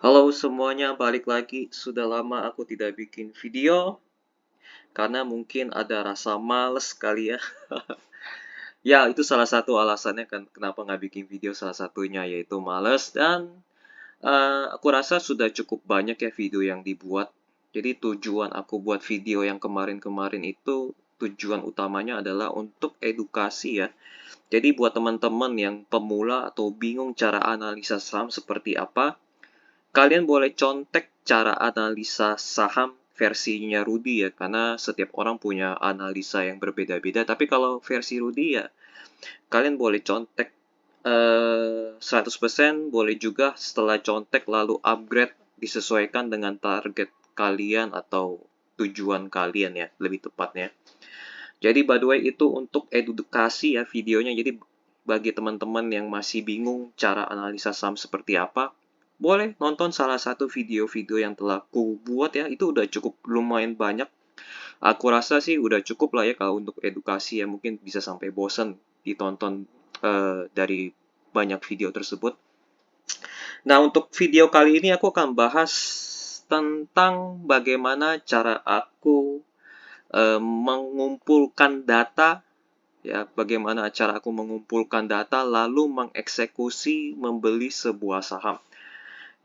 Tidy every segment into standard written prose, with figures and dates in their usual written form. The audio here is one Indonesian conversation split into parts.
Halo semuanya, balik lagi. Sudah lama aku tidak bikin video karena mungkin ada rasa males kali ya. Ya, itu salah satu alasannya kan kenapa nggak bikin video, salah satunya yaitu males dan aku rasa sudah cukup banyak ya video yang dibuat. Jadi tujuan aku buat video yang kemarin-kemarin itu tujuan utamanya adalah untuk edukasi ya. Jadi buat teman-teman yang pemula atau bingung cara analisa saham seperti apa, kalian boleh contek cara analisa saham versinya Rudy ya, karena setiap orang punya analisa yang berbeda-beda. Tapi kalau versi Rudy ya, kalian boleh contek 100%, boleh juga setelah contek lalu upgrade disesuaikan dengan target kalian atau tujuan kalian ya, lebih tepatnya. Jadi by the way itu untuk edukasi ya videonya. Jadi bagi teman-teman yang masih bingung cara analisa saham seperti apa, boleh nonton salah satu video-video yang telah ku buat ya. Itu udah cukup lumayan banyak. Aku rasa sih udah cukup lah ya kalau untuk edukasi ya. Mungkin bisa sampai bosan ditonton dari banyak video tersebut. Nah, untuk video kali ini aku akan bahas tentang bagaimana cara aku mengumpulkan data ya, bagaimana cara aku mengumpulkan data lalu mengeksekusi membeli sebuah saham.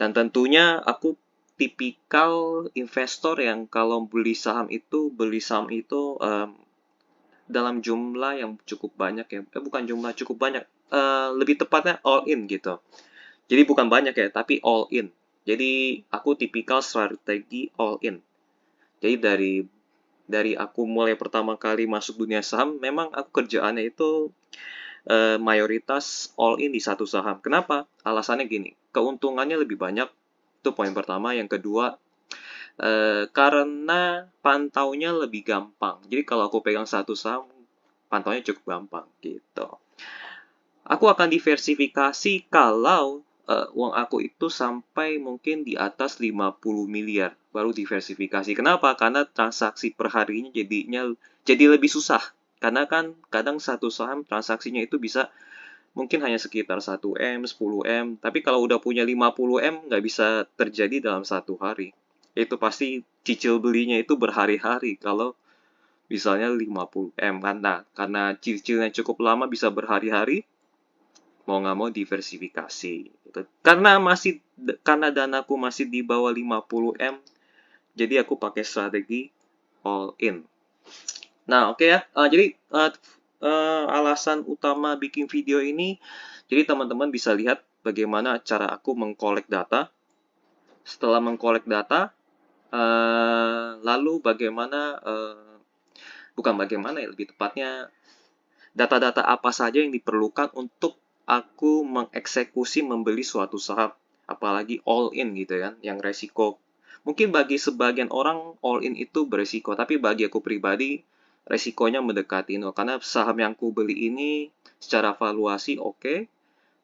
Dan tentunya aku tipikal investor yang kalau beli saham itu dalam jumlah yang cukup banyak ya. Bukan jumlah cukup banyak, lebih tepatnya all in gitu. Jadi bukan banyak ya, tapi all in. Jadi aku tipikal strategi all in. Jadi dari aku mulai pertama kali masuk dunia saham, memang aku kerjaannya itu mayoritas all in di satu saham. Kenapa? Alasannya gini, keuntungannya lebih banyak, itu poin pertama. Yang kedua, karena pantaunya lebih gampang. Jadi kalau aku pegang satu saham, pantaunya cukup gampang gitu. Aku akan diversifikasi kalau uang aku itu sampai mungkin di atas 50 miliar baru diversifikasi. Kenapa? Karena transaksi per harinya jadi lebih susah. Karena kan kadang satu saham transaksinya itu bisa mungkin hanya sekitar 1 M, 10 M. Tapi kalau udah punya 50 M nggak bisa terjadi dalam satu hari. Itu pasti cicil belinya itu berhari-hari kalau misalnya 50 M kan. Nah, karena cicilnya cukup lama bisa berhari-hari, mau nggak mau diversifikasi gitu. Karena danaku masih di bawah 50 M, jadi aku pakai strategi all in. Nah, oke ya. Jadi alasan utama bikin video ini, jadi teman-teman bisa lihat bagaimana cara aku mengkolek data. Setelah mengkolek data, lalu bagaimana bukan bagaimana ya, lebih tepatnya data-data apa saja yang diperlukan untuk aku mengeksekusi membeli suatu saham, apalagi all in gitu kan, yang resiko. Mungkin bagi sebagian orang all in itu beresiko, tapi bagi aku pribadi resikonya mendekati nol karena saham yang aku beli ini secara valuasi oke,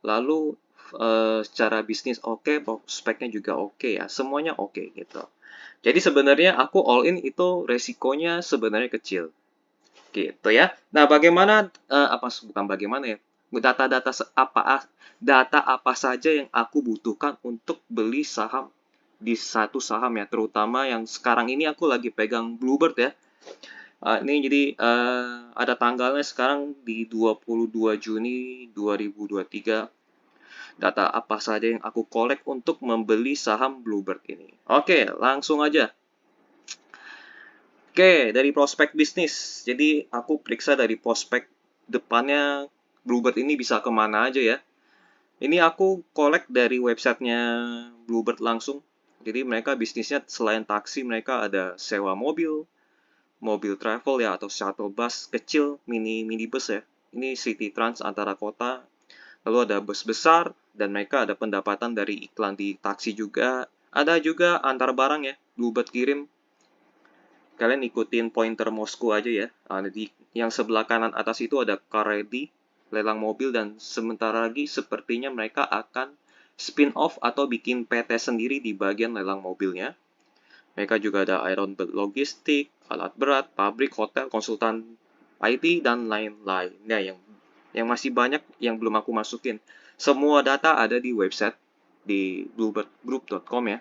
lalu secara bisnis oke, prospeknya juga oke ya, semuanya oke gitu. Jadi sebenarnya aku all in itu resikonya sebenarnya kecil. Gitu ya. Nah, bagaimana bukan bagaimana ya? Data-data data apa saja yang aku butuhkan untuk beli saham di satu saham ya, terutama yang sekarang ini aku lagi pegang Bluebird ya. Ini jadi ada tanggalnya sekarang di 22 Juni 2023. Data apa saja yang aku kolek untuk membeli saham Bluebird ini. Oke, langsung aja. Oke, dari prospek bisnis. Jadi aku periksa dari prospek depannya Bluebird ini bisa kemana aja ya. Ini aku kolek dari websitenya Bluebird langsung. Jadi mereka bisnisnya selain taksi, mereka ada sewa mobil, mobil travel ya atau shuttle bus kecil, minibus ya. Ini city trans antara kota. Lalu ada bus besar dan mereka ada pendapatan dari iklan di taksi juga. Ada juga antar barang ya, Bluebird kirim. Kalian ikutin pointer mouse-ku aja ya. Di yang sebelah kanan atas itu ada car ready, lelang mobil, dan sementara lagi sepertinya mereka akan spin off atau bikin PT sendiri di bagian lelang mobilnya. Mereka juga ada iron logistik, alat berat, pabrik, hotel, konsultan IT, dan lain-lain. Nah, yang masih banyak yang belum aku masukin. Semua data ada di website. di bluebirdgroup.com ya.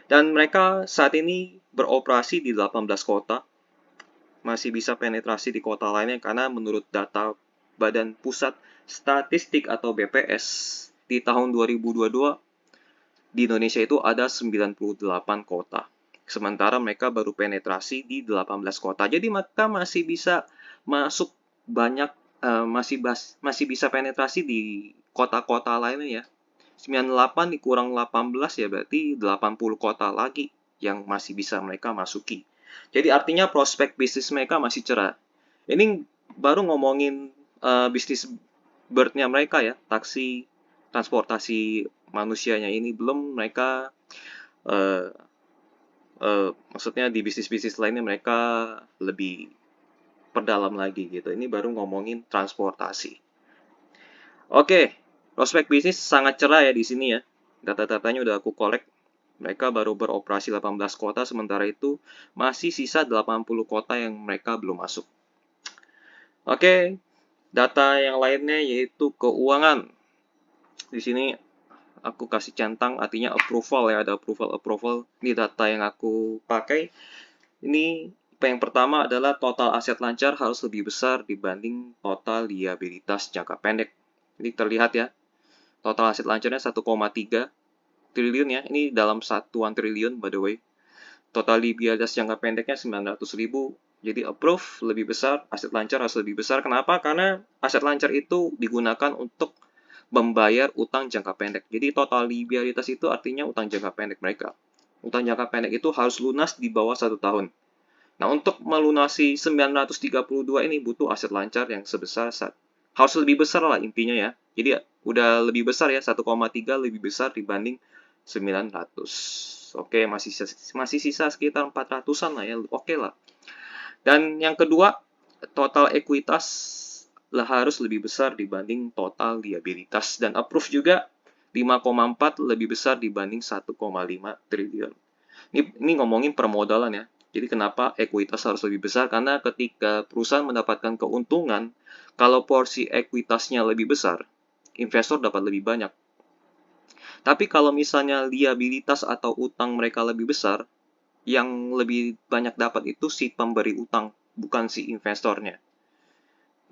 Dan mereka saat ini beroperasi di 18 kota, masih bisa penetrasi di kota lainnya karena menurut data Badan Pusat Statistik atau BPS di tahun 2022 di Indonesia itu ada 98 kota. Sementara mereka baru penetrasi di 18 kota. Jadi mereka masih bisa masuk banyak masih bisa penetrasi di kota-kota lainnya ya. 98 dikurang 18 ya berarti 80 kota lagi yang masih bisa mereka masuki. Jadi artinya prospek bisnis mereka masih cerah. Ini baru ngomongin bisnis bird-nya mereka ya, taksi transportasi manusianya ini, belum mereka uh, maksudnya di bisnis-bisnis lainnya mereka lebih perdalam lagi gitu. Ini baru ngomongin transportasi. Oke, prospek bisnis sangat cerah ya di sini ya. Data-datanya udah aku collect. Mereka baru beroperasi 18 kota, sementara itu masih sisa 80 kota yang mereka belum masuk. Oke, data yang lainnya yaitu keuangan. Di sini aku kasih centang, artinya approval ya, ada approval. Ini data yang aku pakai. Ini yang pertama adalah total aset lancar harus lebih besar dibanding total liabilitas jangka pendek. Ini terlihat ya, total aset lancarnya 1,3 triliun ya, ini dalam satuan triliun by the way. Total liabilitas jangka pendeknya 900.000. Jadi approve lebih besar, aset lancar harus lebih besar. Kenapa? Karena aset lancar itu digunakan untuk membayar utang jangka pendek. Jadi total liabilitas itu artinya utang jangka pendek mereka. Utang jangka pendek itu harus lunas di bawah 1 tahun. Nah, untuk melunasi 932 ini butuh aset lancar yang sebesar harus lebih besar lah intinya ya. Jadi udah lebih besar ya, 1,3 lebih besar dibanding 900. Oke, masih sisa sekitar 400-an lah ya. Oke lah. Dan yang kedua, total ekuitas lah harus lebih besar dibanding total liabilitas, dan approve juga 5,4 lebih besar dibanding 1,5 triliun. Ini ngomongin permodalan ya. Jadi kenapa ekuitas harus lebih besar? Karena ketika perusahaan mendapatkan keuntungan, kalau porsi ekuitasnya lebih besar, investor dapat lebih banyak. Tapi kalau misalnya liabilitas atau utang mereka lebih besar, yang lebih banyak dapat itu si pemberi utang, bukan si investornya.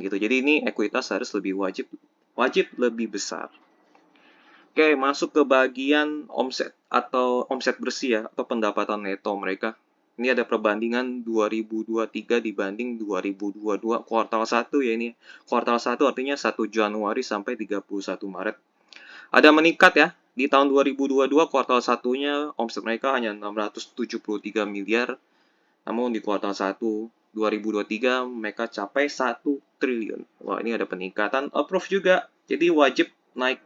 Gitu. Jadi ini ekuitas harus lebih wajib lebih besar. Oke, masuk ke bagian omset atau omset bersih ya, atau pendapatan neto mereka. Ini ada perbandingan 2023 dibanding 2022 kuartal 1 ya ini. Kuartal 1 artinya 1 Januari sampai 31 Maret. Ada meningkat ya. Di tahun 2022 kuartal 1-nya omset mereka hanya 673 miliar. Namun di kuartal 1 2023 mereka capai 1 triliun. Wah, ini ada peningkatan. Approve juga. Jadi wajib naik.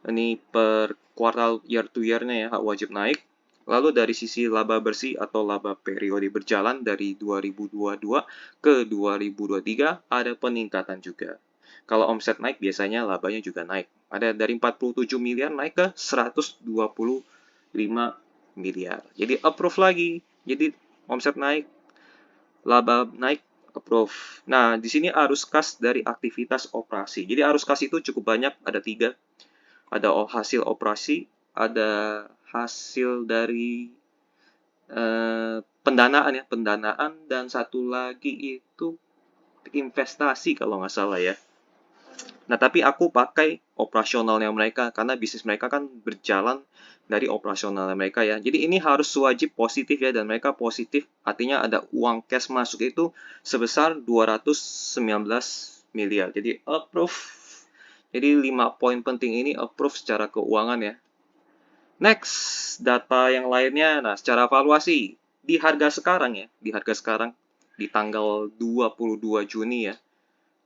Ini per kuartal year to year-nya ya, wajib naik. Lalu dari sisi laba bersih atau laba periode berjalan dari 2022 ke 2023 ada peningkatan juga. Kalau omset naik biasanya labanya juga naik. Ada dari 47 miliar naik ke 125 miliar. Jadi approve lagi. Jadi omset naik, laba naik, approve. Nah, di sini arus kas dari aktivitas operasi. Jadi arus kas itu cukup banyak, ada 3. Ada hasil operasi, ada hasil dari pendanaan, dan satu lagi itu investasi kalau nggak salah ya. Nah, tapi aku pakai operasionalnya mereka, karena bisnis mereka kan berjalan dari operasionalnya mereka ya. Jadi ini harus wajib positif ya, dan mereka positif, artinya ada uang cash masuk itu sebesar 219 miliar. Jadi approve. Jadi 5 poin penting ini approve secara keuangan ya. Next, data yang lainnya. Nah, secara valuasi di harga sekarang ya, di tanggal 22 Juni ya,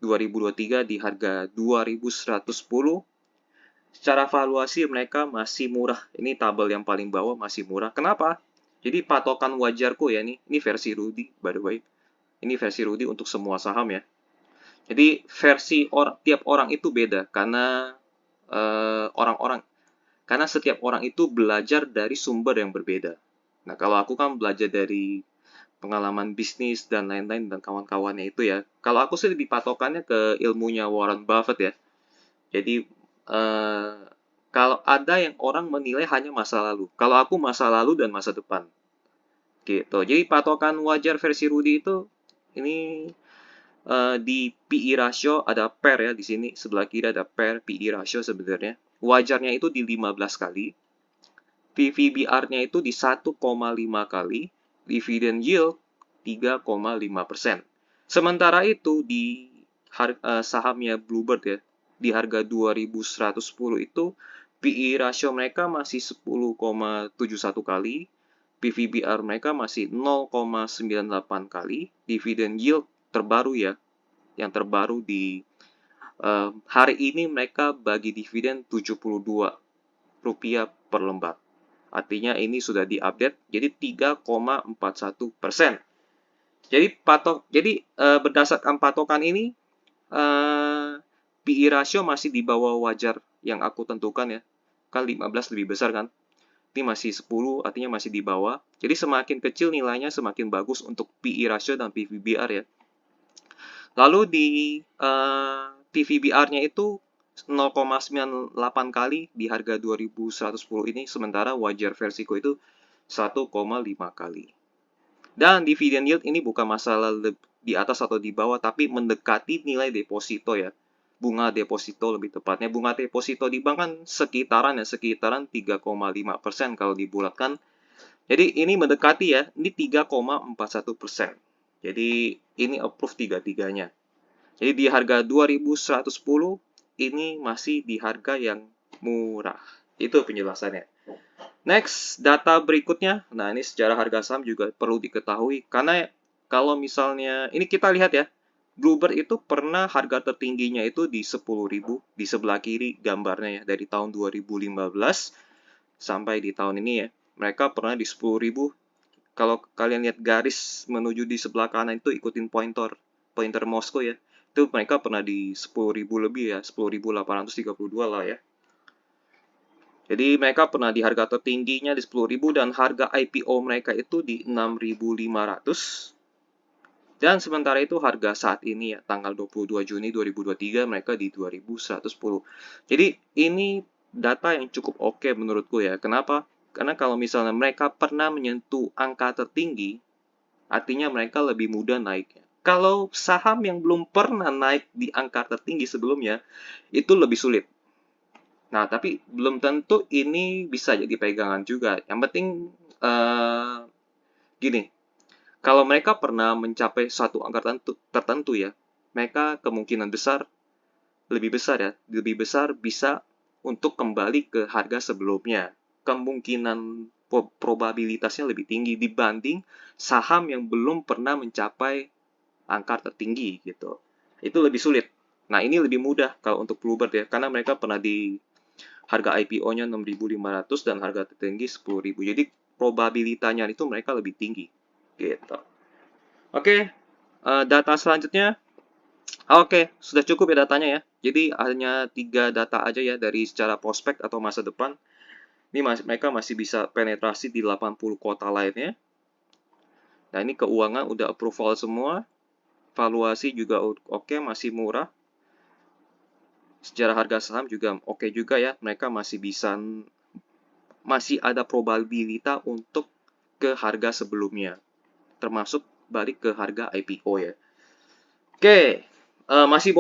2023 di harga 2110. Secara valuasi mereka masih murah. Ini tabel yang paling bawah masih murah. Kenapa? Jadi patokan wajarku ya ini versi Rudy by the way. Ini versi Rudy untuk semua saham ya. Jadi versi tiap orang itu beda karena karena setiap orang itu belajar dari sumber yang berbeda. Nah, kalau aku kan belajar dari pengalaman bisnis dan lain-lain dan kawan-kawannya itu ya. Kalau aku sih lebih patokannya ke ilmunya Warren Buffett ya. Jadi Kalau ada yang orang menilai hanya masa lalu. Kalau aku masa lalu dan masa depan. Gitu. Jadi patokan wajar versi Rudy itu ini di PE ratio ada pair ya di sini sebelah kiri ada pair PE ratio sebenarnya. Wajarnya itu di 15 kali. PVBR-nya itu di 1,5 kali. Dividend yield 3,5%. Sementara itu di sahamnya Bluebird ya, di harga 2110 itu PE ratio mereka masih 10,71 kali, PVBR mereka masih 0,98 kali, dividend yield terbaru ya, yang terbaru di hari ini mereka bagi dividen Rp72 per lembar. Artinya ini sudah diupdate jadi 3,41%. Jadi berdasarkan patokan ini PE ratio masih di bawah wajar yang aku tentukan ya. Kan 15 lebih besar kan. Ini masih 10 artinya masih di bawah. Jadi semakin kecil nilainya semakin bagus untuk PE ratio dan PVBR ya. Lalu di PVBR-nya itu 0,98 kali di harga 2110 ini, sementara wajar versiko itu 1,5 kali. Dan dividen yield ini bukan masalah di atas atau di bawah, tapi mendekati nilai deposito ya. Bunga deposito lebih tepatnya. Bunga deposito di bank kan sekitaran 3,5% kalau dibulatkan. Jadi ini mendekati ya, ini 3,41%. Jadi ini approve tiga-tiganya. Jadi di harga 2110 ini masih di harga yang murah. Itu penjelasannya. Next, data berikutnya. Nah, ini sejarah harga saham juga perlu diketahui. Karena kalau misalnya, ini kita lihat ya. Bluebird itu pernah harga tertingginya itu di 10.000. Di sebelah kiri gambarnya ya. Dari tahun 2015 sampai di tahun ini ya. Mereka pernah di 10.000. Kalau kalian lihat garis menuju di sebelah kanan itu ikutin pointer Moskow ya. Itu mereka pernah di 10.000 lebih ya, 10.832 lah ya. Jadi mereka pernah di harga tertingginya di 10.000 dan harga IPO mereka itu di 6.500. Dan sementara itu harga saat ini ya, tanggal 22 Juni 2023 mereka di 2.110. Jadi ini data yang cukup oke menurutku ya. Kenapa? Karena kalau misalnya mereka pernah menyentuh angka tertinggi, artinya mereka lebih mudah naiknya. Kalau saham yang belum pernah naik di angka tertinggi sebelumnya, itu lebih sulit. Nah, tapi belum tentu ini bisa jadi pegangan juga. Yang penting, gini, kalau mereka pernah mencapai suatu angka tertentu ya, mereka kemungkinan besar, lebih besar bisa untuk kembali ke harga sebelumnya. Kemungkinan probabilitasnya lebih tinggi dibanding saham yang belum pernah mencapai angka tertinggi gitu. Itu lebih sulit. Nah, ini lebih mudah kalau untuk Bluebird ya, karena mereka pernah di harga IPO-nya 6.500 dan harga tertinggi 10.000. Jadi probabilitasnya itu mereka lebih tinggi gitu. Oke, data selanjutnya. Oke, sudah cukup ya datanya ya. Jadi hanya 3 data aja ya dari secara prospek atau masa depan. Ini mereka masih bisa penetrasi di 80 kota lainnya. Nah, ini keuangan udah approval semua. Valuasi juga oke, masih murah. Secara harga saham juga oke juga ya. Mereka masih ada probabilitas untuk ke harga sebelumnya. Termasuk balik ke harga IPO ya. Oke, masih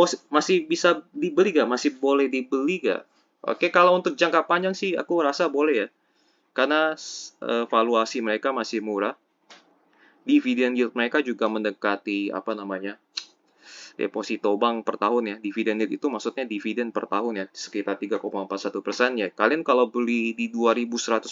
bisa dibeli gak? Masih boleh dibeli gak? Oke, kalau untuk jangka panjang sih aku rasa boleh ya. Karena valuasi mereka masih murah. Dividend yield mereka juga mendekati deposito bank per tahun ya. Dividen yield itu maksudnya dividen per tahun ya, sekitar 3,41% ya. Kalian kalau beli di 2110,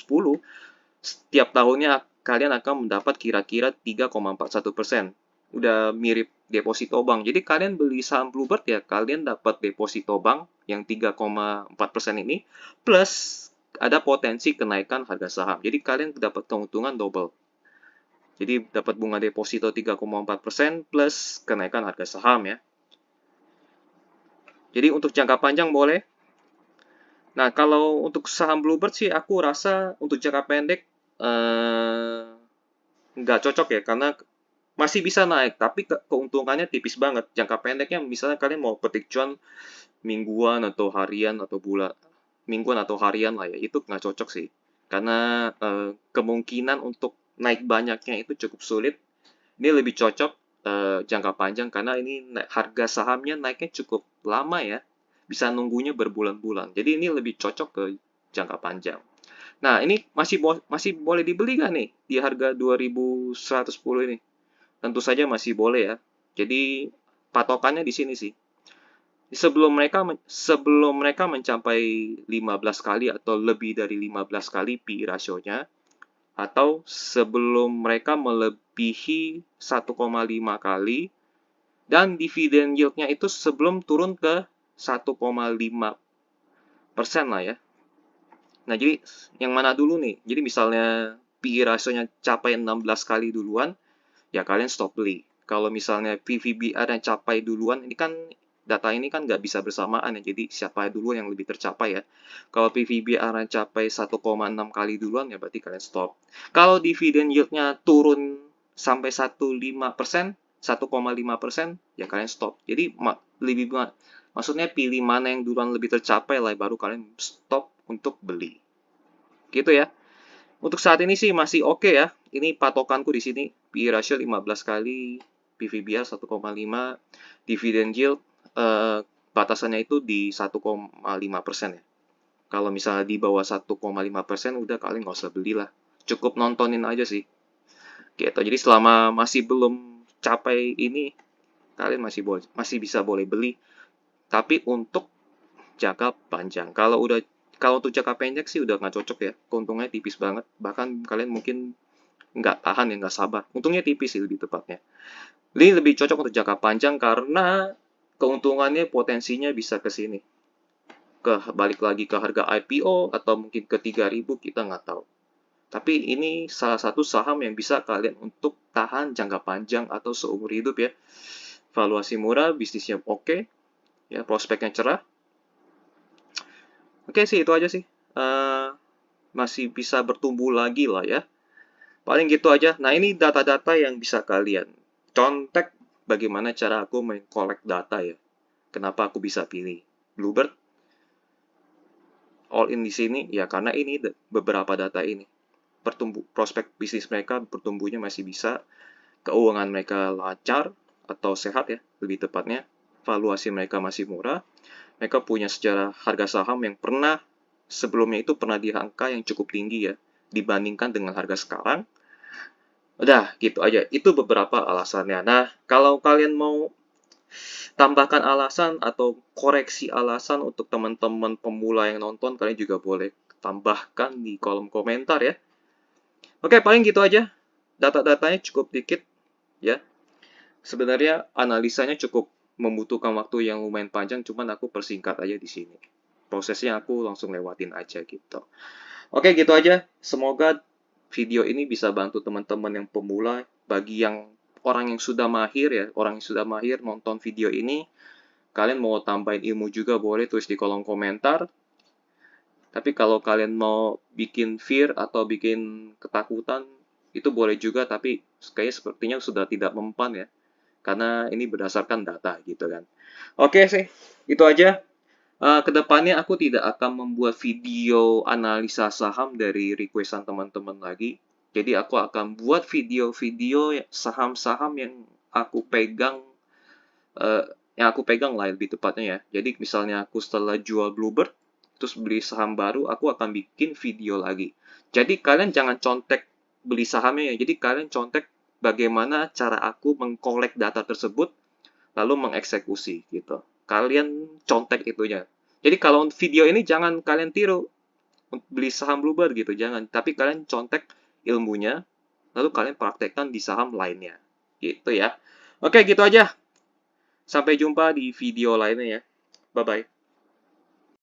setiap tahunnya kalian akan mendapat kira-kira 3,41%. Udah mirip deposito bank. Jadi kalian beli saham Bluebird ya, kalian dapat deposito bank yang 3,4% ini, plus ada potensi kenaikan harga saham. Jadi kalian dapat keuntungan double. Jadi dapat bunga deposito 3,4% plus kenaikan harga saham ya. Jadi untuk jangka panjang boleh. Nah, kalau untuk saham Bluebird sih aku rasa untuk jangka pendek nggak cocok ya, karena masih bisa naik, tapi keuntungannya tipis banget. Jangka pendeknya misalnya kalian mau petik cuan mingguan atau harian atau mingguan atau harian lah ya, itu nggak cocok sih. Karena kemungkinan untuk naik banyaknya itu cukup sulit. Ini lebih cocok jangka panjang karena ini harga sahamnya naiknya cukup lama ya. Bisa nunggunya berbulan-bulan. Jadi ini lebih cocok ke jangka panjang. Nah, ini masih boleh dibeli nggak nih di harga 2110 ini? Tentu saja masih boleh ya. Jadi patokannya di sini sih. Sebelum mereka mencapai 15 kali atau lebih dari 15 kali PE rasionya, atau sebelum mereka melebihi 1,5 kali, dan dividen yield-nya itu sebelum turun ke 1,5% lah ya. Nah, jadi yang mana dulu nih? Jadi misalnya PE rasionya capai 16 kali duluan, ya kalian stop beli. Kalau misalnya PVBR yang capai duluan, ini kan data ini kan nggak bisa bersamaan ya, jadi siapa dulu yang lebih tercapai ya. Kalau PVBR yang capai 1,6 kali duluan, ya berarti kalian stop. Kalau dividen yield-nya turun sampai 1,5%, ya kalian stop. Jadi maksudnya pilih mana yang duluan lebih tercapai lah, baru kalian stop untuk beli. Gitu ya. Untuk saat ini sih masih oke ya. Ini patokanku di sini. PE ratio 15 kali, PVBR 1,5, dividend yield batasannya itu di 1,5% ya. Kalau misalnya di bawah 1,5%, udah kalian nggak usah beli lah. Cukup nontonin aja sih. Gitu. Jadi selama masih belum capai ini, kalian masih bisa boleh beli. Tapi untuk jangka panjang. Kalau untuk jangka pendek sih udah nggak cocok ya. Keuntungannya tipis banget. Bahkan kalian mungkin nggak tahan ya, nggak sabar. Untungnya tipis sih lebih tepatnya. Ini lebih cocok untuk jangka panjang karena keuntungannya potensinya bisa ke sini. Balik lagi ke harga IPO atau mungkin ke 3.000, kita nggak tahu. Tapi ini salah satu saham yang bisa kalian untuk tahan jangka panjang atau seumur hidup ya. Valuasi murah, bisnisnya oke, ya prospeknya cerah. Oke sih, itu aja sih. Masih bisa bertumbuh lagi lah ya. Paling gitu aja. Nah, ini data-data yang bisa kalian contek bagaimana cara aku mengkolek data ya. Kenapa aku bisa pilih Bluebird all in di sini? Ya karena ini beberapa data ini. Prospek bisnis mereka bertumbuhnya masih bisa, keuangan mereka lancar atau sehat ya, lebih tepatnya. Valuasi mereka masih murah. Mereka punya sejarah harga saham yang sebelumnya itu pernah di angka yang cukup tinggi ya, dibandingkan dengan harga sekarang. Udah, gitu aja. Itu beberapa alasannya. Nah, kalau kalian mau tambahkan alasan atau koreksi alasan untuk teman-teman pemula yang nonton, kalian juga boleh tambahkan di kolom komentar ya. Oke, paling gitu aja. Data-datanya cukup dikit ya. Sebenarnya analisanya cukup membutuhkan waktu yang lumayan panjang, cuman aku persingkat aja di sini. Prosesnya aku langsung lewatin aja gitu. Oke, gitu aja. Semoga video ini bisa bantu teman-teman yang pemula. Bagi orang yang sudah mahir ya, orang yang sudah mahir nonton video ini, kalian mau tambahin ilmu juga boleh tulis di kolom komentar. Tapi kalau kalian mau bikin fear atau bikin ketakutan, itu boleh juga, tapi kayaknya sepertinya sudah tidak mempan ya. Karena ini berdasarkan data gitu kan. Oke sih, itu aja. Kedepannya aku tidak akan membuat video analisa saham dari requestan teman-teman lagi. Jadi aku akan buat video-video saham-saham eh, yang aku pegang lah lebih tepatnya ya. Jadi misalnya aku setelah jual Bluebird, terus beli saham baru, aku akan bikin video lagi. Jadi kalian jangan contek beli sahamnya ya. Jadi kalian contek bagaimana cara aku mengkolek data tersebut, lalu mengeksekusi gitu. Kalian contek itunya. Jadi kalau video ini jangan kalian tiru beli saham Bluebird gitu, jangan. Tapi kalian contek ilmunya, lalu kalian praktekkan di saham lainnya. Gitu ya. Oke, gitu aja. Sampai jumpa di video lainnya ya. Bye-bye.